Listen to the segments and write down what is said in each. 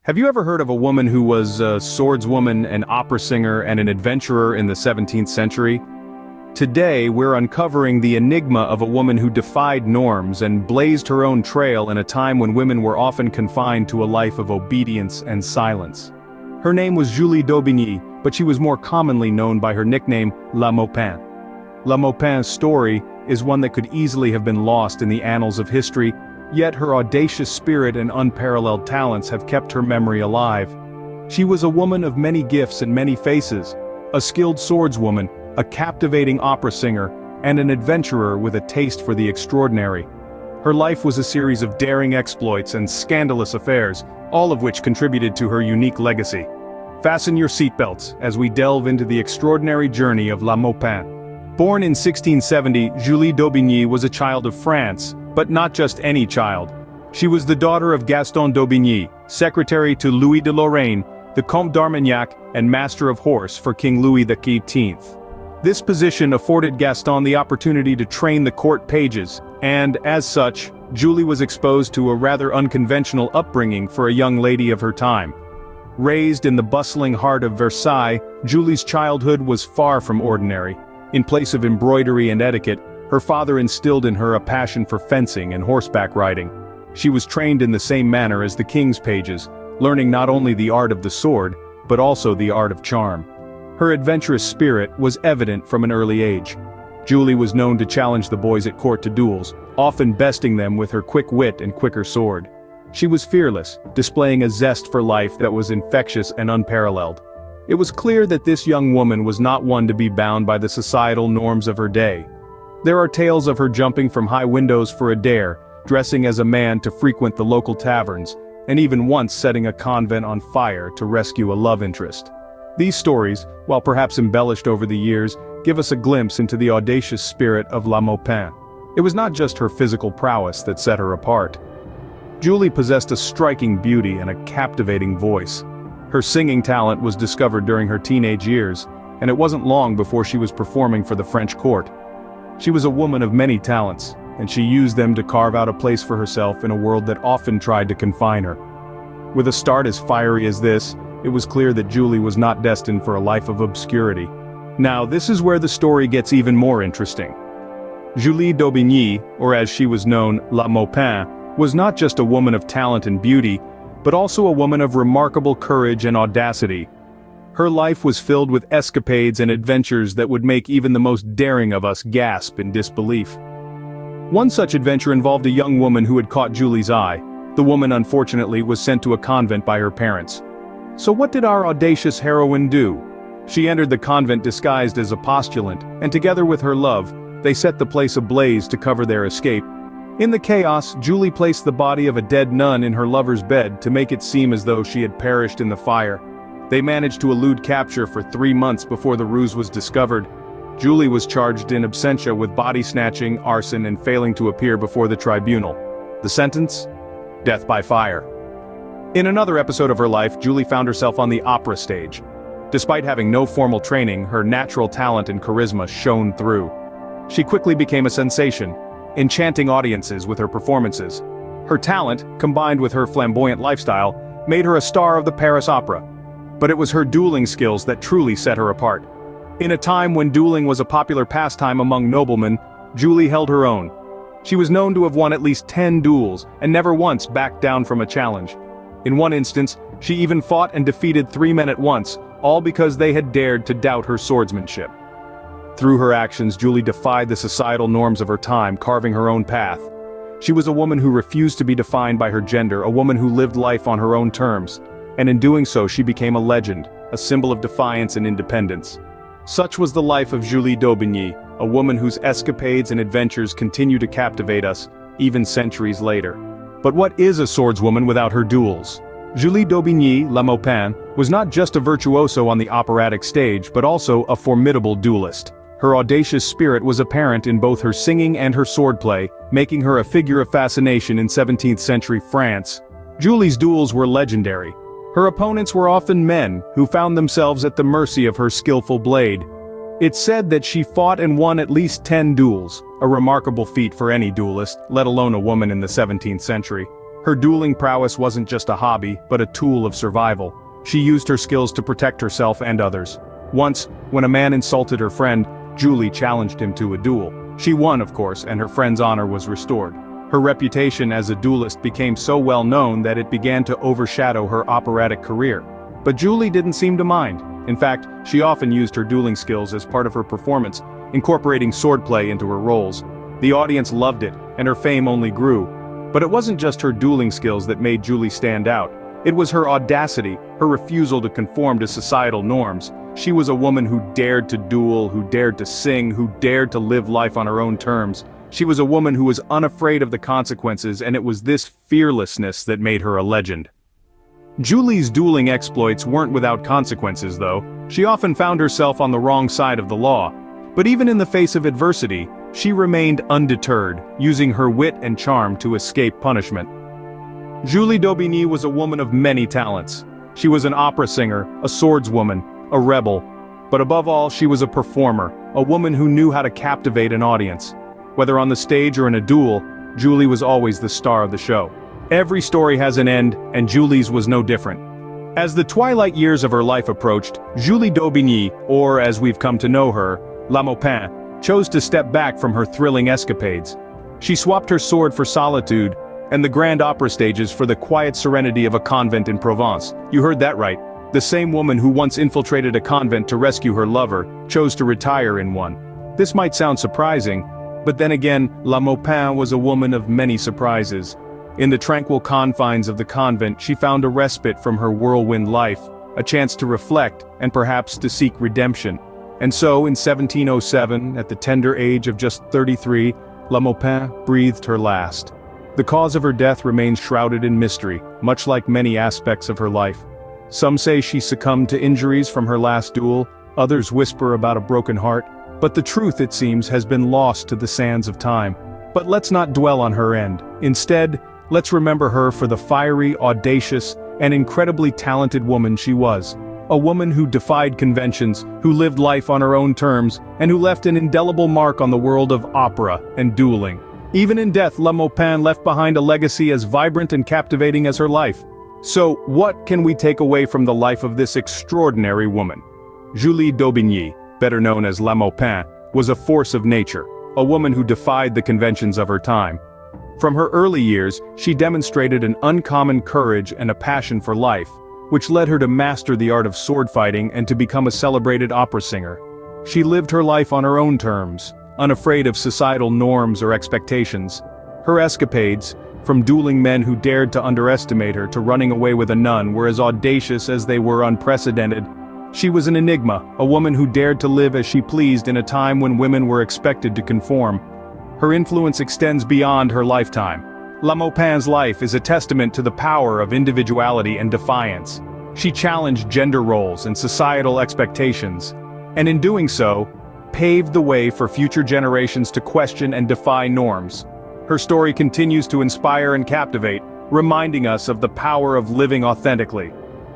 Have you ever heard of a woman who was a swordswoman, an opera singer, and an adventurer in the 17th century? Today, we're uncovering the enigma of a woman who defied norms and blazed her own trail in a time when women were often confined to a life of obedience and silence. Her name was Julie d'Aubigny, but she was more commonly known by her nickname, La Maupin. La Maupin's story is one that could easily have been lost in the annals of history, yet her audacious spirit and unparalleled talents have kept her memory alive. She was a woman of many gifts and many faces, a skilled swordswoman, a captivating opera singer, and an adventurer with a taste for the extraordinary. Her life was a series of daring exploits and scandalous affairs, all of which contributed to her unique legacy. Fasten your seatbelts as we delve into the extraordinary journey of La Maupin. Born in 1670, Julie d'Aubigny was a child of France, but not just any child. She was the daughter of Gaston d'Aubigny, secretary to Louis de Lorraine, the Comte d'Armagnac, and master of horse for King Louis XVIII. This position afforded Gaston the opportunity to train the court pages, and, as such, Julie was exposed to a rather unconventional upbringing for a young lady of her time. Raised in the bustling heart of Versailles, Julie's childhood was far from ordinary. In place of embroidery and etiquette, her father instilled in her a passion for fencing and horseback riding. She was trained in the same manner as the king's pages, learning not only the art of the sword, but also the art of charm. Her adventurous spirit was evident from an early age. Julie was known to challenge the boys at court to duels, often besting them with her quick wit and quicker sword. She was fearless, displaying a zest for life that was infectious and unparalleled. It was clear that this young woman was not one to be bound by the societal norms of her day. There are tales of her jumping from high windows for a dare, dressing as a man to frequent the local taverns, and even once setting a convent on fire to rescue a love interest. These stories, while perhaps embellished over the years, give us a glimpse into the audacious spirit of La Maupin. It was not just her physical prowess that set her apart. Julie possessed a striking beauty and a captivating voice. Her singing talent was discovered during her teenage years, and it wasn't long before she was performing for the French court. She was a woman of many talents, and she used them to carve out a place for herself in a world that often tried to confine her. With a start as fiery as this, it was clear that Julie was not destined for a life of obscurity. Now, this is where the story gets even more interesting. Julie d'Aubigny, or as she was known, La Maupin, was not just a woman of talent and beauty, but also a woman of remarkable courage and audacity. Her life was filled with escapades and adventures that would make even the most daring of us gasp in disbelief. One such adventure involved a young woman who had caught Julie's eye. The woman, unfortunately, was sent to a convent by her parents. So what did our audacious heroine do? She entered the convent disguised as a postulant, and together with her love, they set the place ablaze to cover their escape. In the chaos, Julie placed the body of a dead nun in her lover's bed to make it seem as though she had perished in the fire. They managed to elude capture for 3 months before the ruse was discovered. Julie was charged in absentia with body snatching, arson, and failing to appear before the tribunal. The sentence? Death by fire. In another episode of her life, Julie found herself on the opera stage. Despite having no formal training, her natural talent and charisma shone through. She quickly became a sensation, enchanting audiences with her performances. Her talent, combined with her flamboyant lifestyle, made her a star of the Paris Opera. But it was her dueling skills that truly set her apart. In a time when dueling was a popular pastime among noblemen, Julie held her own. She was known to have won at least 10 duels, and never once backed down from a challenge. In one instance, she even fought and defeated 3 men at once, all because they had dared to doubt her swordsmanship. Through her actions, Julie defied the societal norms of her time, carving her own path. She was a woman who refused to be defined by her gender, a woman who lived life on her own terms. And in doing so, she became a legend, a symbol of defiance and independence. Such was the life of Julie d'Aubigny, a woman whose escapades and adventures continue to captivate us, even centuries later. But what is a swordswoman without her duels? Julie d'Aubigny, La Maupin, was not just a virtuoso on the operatic stage, but also a formidable duelist. Her audacious spirit was apparent in both her singing and her swordplay, making her a figure of fascination in 17th century France. Julie's duels were legendary. Her opponents were often men, who found themselves at the mercy of her skillful blade. It's said that she fought and won at least 10 duels, a remarkable feat for any duelist, let alone a woman in the 17th century. Her dueling prowess wasn't just a hobby, but a tool of survival. She used her skills to protect herself and others. Once, when a man insulted her friend, Julie challenged him to a duel. She won, of course, and her friend's honor was restored. Her reputation as a duelist became so well known that it began to overshadow her operatic career. But Julie didn't seem to mind. In fact, she often used her dueling skills as part of her performance, incorporating swordplay into her roles. The audience loved it, and her fame only grew. But it wasn't just her dueling skills that made Julie stand out. It was her audacity, her refusal to conform to societal norms. She was a woman who dared to duel, who dared to sing, who dared to live life on her own terms. She was a woman who was unafraid of the consequences, and it was this fearlessness that made her a legend. Julie's dueling exploits weren't without consequences, though. She often found herself on the wrong side of the law. But even in the face of adversity, she remained undeterred, using her wit and charm to escape punishment. Julie d'Aubigny was a woman of many talents. She was an opera singer, a swordswoman, a rebel. But above all, she was a performer, a woman who knew how to captivate an audience. Whether on the stage or in a duel, Julie was always the star of the show. Every story has an end, and Julie's was no different. As the twilight years of her life approached, Julie d'Aubigny, or as we've come to know her, La Maupin, chose to step back from her thrilling escapades. She swapped her sword for solitude, and the grand opera stages for the quiet serenity of a convent in Provence. You heard that right. The same woman who once infiltrated a convent to rescue her lover, chose to retire in one. This might sound surprising, but then again, La Maupin was a woman of many surprises. In the tranquil confines of the convent, she found a respite from her whirlwind life, a chance to reflect, and perhaps to seek redemption. And so, in 1707, at the tender age of just 33, La Maupin breathed her last. The cause of her death remains shrouded in mystery, much like many aspects of her life. Some say she succumbed to injuries from her last duel, others whisper about a broken heart, but the truth, it seems, has been lost to the sands of time. But let's not dwell on her end. Instead, let's remember her for the fiery, audacious, and incredibly talented woman she was. A woman who defied conventions, who lived life on her own terms, and who left an indelible mark on the world of opera and dueling. Even in death, La Maupin left behind a legacy as vibrant and captivating as her life. So, what can we take away from the life of this extraordinary woman? Julie d'Aubigny, better known as La Maupin, was a force of nature, a woman who defied the conventions of her time. From her early years, she demonstrated an uncommon courage and a passion for life, which led her to master the art of sword fighting and to become a celebrated opera singer. She lived her life on her own terms, unafraid of societal norms or expectations. Her escapades, from dueling men who dared to underestimate her to running away with a nun, were as audacious as they were unprecedented. She was an enigma, a woman who dared to live as she pleased in a time when women were expected to conform. Her influence extends beyond her lifetime. La Maupin's life is a testament to the power of individuality and defiance. She challenged gender roles and societal expectations, and in doing so, paved the way for future generations to question and defy norms. Her story continues to inspire and captivate, reminding us of the power of living authentically.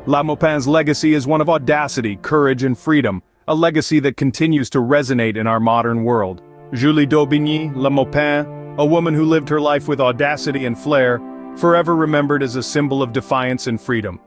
La Maupin's legacy is one of audacity, courage, and freedom, a legacy that continues to resonate in our modern world. Julie d'Aubigny, La Maupin, a woman who lived her life with audacity and flair, forever remembered as a symbol of defiance and freedom.